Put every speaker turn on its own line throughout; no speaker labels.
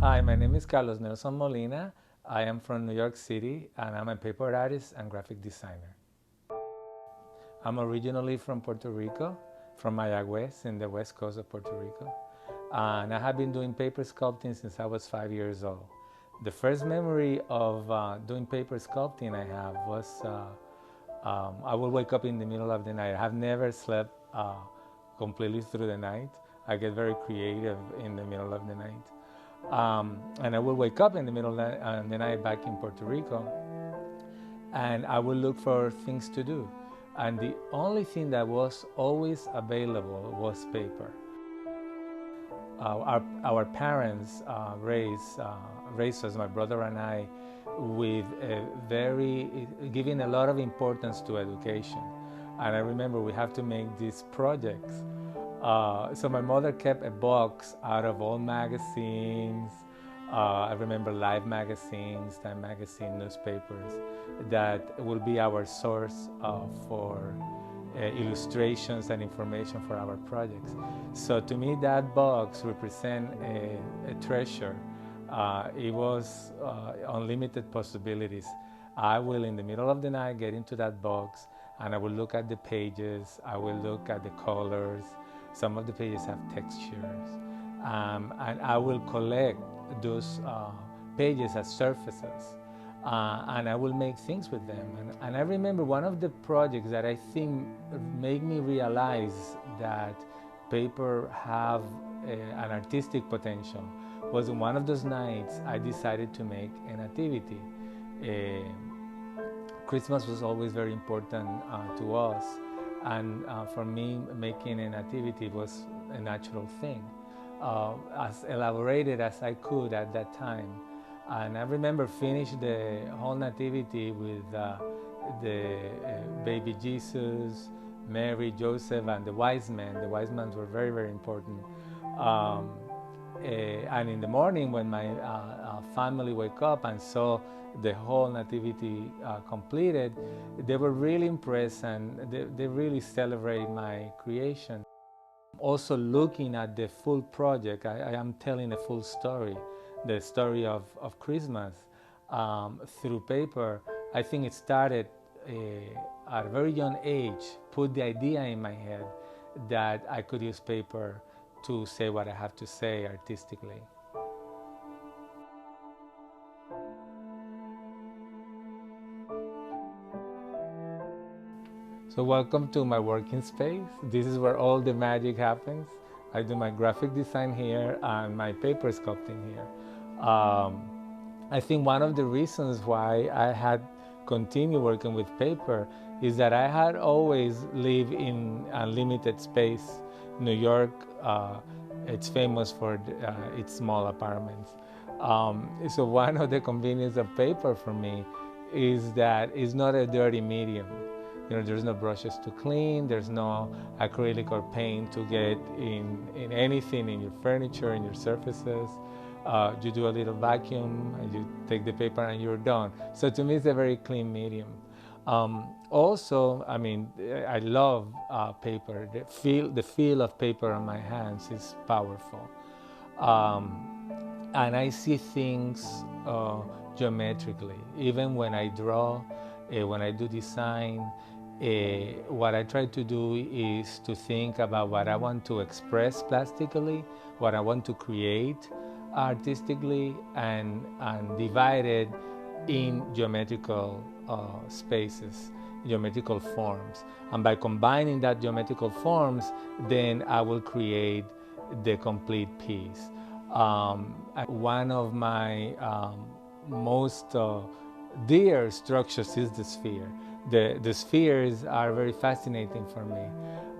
Hi, my name is Carlos Nelson Molina. I am from New York City and I'm a paper artist and graphic designer. I'm originally from Puerto Rico, from Mayagüez in the west coast of Puerto Rico. And I have been doing paper sculpting since I was 5 years old. The first memory of doing paper sculpting I have was I will wake up in the middle of the night. I have never slept completely through the night. I get very creative in the middle of the night. And I will wake up in the middle of the night back in Puerto Rico, and I will look for things to do. And the only thing that was always available was paper. Our parents raised us, my brother and I, with giving a lot of importance to education. And I remember we have to make these projects. So my mother kept a box out of old magazines. I remember Life magazines, Time magazine, newspapers, that will be our source for illustrations and information for our projects. So to me, that box represents a treasure. It was unlimited possibilities. I will, in the middle of the night, get into that box and I will look at the pages, I will look at the colors. Some of the pages have textures. And I will collect those pages as surfaces. And I will make things with them. And I remember one of the projects that I think made me realize that paper have an artistic potential was one of those nights I decided to make a nativity. Christmas was always very important to us, and for me, making a nativity was a natural thing, as elaborated as I could at that time. And I remember finished the whole nativity with the baby Jesus, Mary, Joseph, and the wise men. The wise men were very, very important. And in the morning, when my family woke up and saw the whole nativity completed, they were really impressed and they really celebrate my creation. Also looking at the full project, I am telling a full story, the story of Christmas through paper. I think it started at a very young age, put the idea in my head that I could use paper to say what I have to say artistically. So welcome to my working space. This is where all the magic happens. I do my graphic design here and my paper sculpting here. I think one of the reasons why I had continued working with paper is that I had always lived in a limited space. New York, it's famous for its small apartments. So one of the conveniences of paper for me is that it's not a dirty medium. You know, there's no brushes to clean, there's no acrylic or paint to get in anything, in your furniture, in your surfaces. You do a little vacuum and you take the paper and you're done. So to me, it's a very clean medium. Also, I mean, I love paper. The feel of paper on my hands is powerful. And I see things geometrically. Even when I draw, when I do design, what I try to do is to think about what I want to express plastically, what I want to create artistically, and divide it in geometrical spaces, geometrical forms. And by combining that geometrical forms, then I will create the complete piece. One of my most dear structures is the sphere. The spheres are very fascinating for me,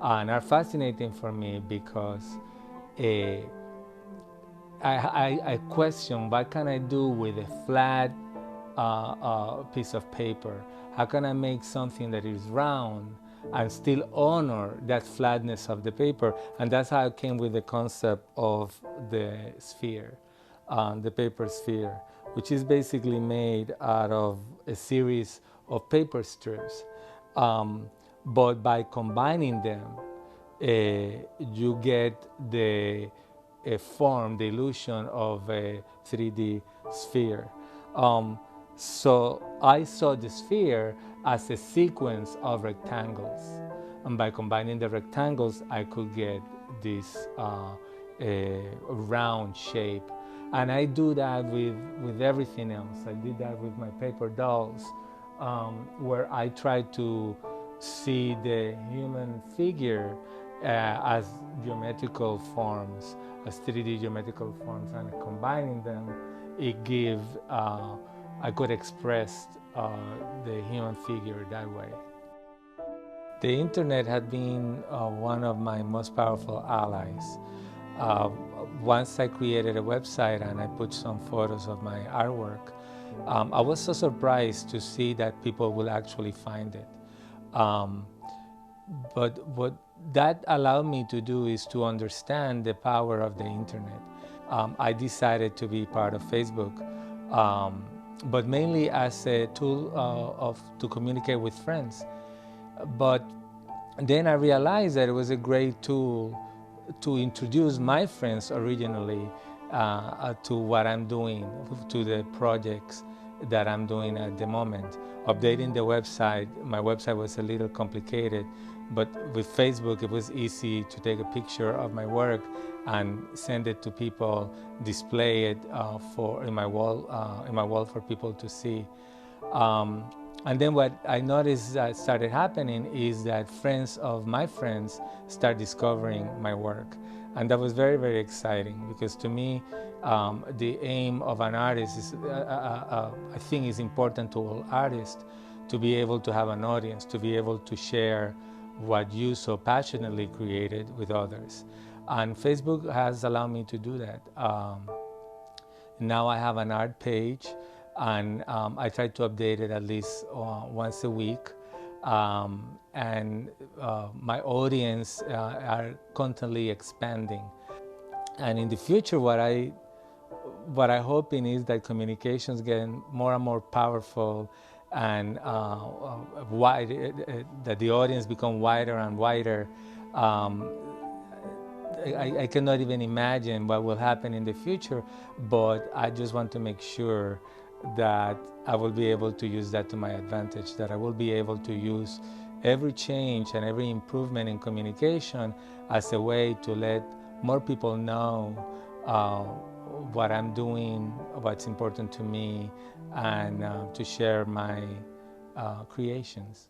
and are fascinating for me because I question what can I do with a flat piece of paper. How can I make something that is round and still honor that flatness of the paper? And that's how I came with the concept of the sphere, the paper sphere, which is basically made out of a series of paper strips. But by combining them, you get the form, the illusion of a 3D sphere. Um, so I saw the sphere as a sequence of rectangles. And by combining the rectangles, I could get this a round shape. And I do that with everything else. I did that with my paper dolls, where I try to see the human figure as geometrical forms, as 3D geometrical forms, and combining them, it gives, I could express the human figure that way. The internet had been one of my most powerful allies. Uh, Once I created a website and I put some photos of my artwork, I was so surprised to see that people will actually find it. Um, but what that allowed me to do is to understand the power of the internet. I decided to be part of Facebook, but mainly as a tool to communicate with friends. But then I realized that it was a great tool to introduce my friends originally to what I'm doing, to the projects that I'm doing at the moment. Updating the website, my website was a little complicated, but with Facebook it was easy to take a picture of my work and send it to people, display it in my wall for people to see. And then what I noticed that started happening is that friends of my friends start discovering my work. And that was very, very exciting, because to me, the aim of an artist is, I think is important to all artists, to be able to have an audience, to be able to share what you so passionately created with others. And Facebook has allowed me to do that. Now I have an art page, and I try to update it at least once a week. And my audience are constantly expanding. And in the future, what I hoping is that communications get more and more powerful, and that the audience become wider and wider. I cannot even imagine what will happen in the future, but I just want to make sure that I will be able to use that to my advantage, that I will be able to use every change and every improvement in communication as a way to let more people know what I'm doing, what's important to me, and to share my creations.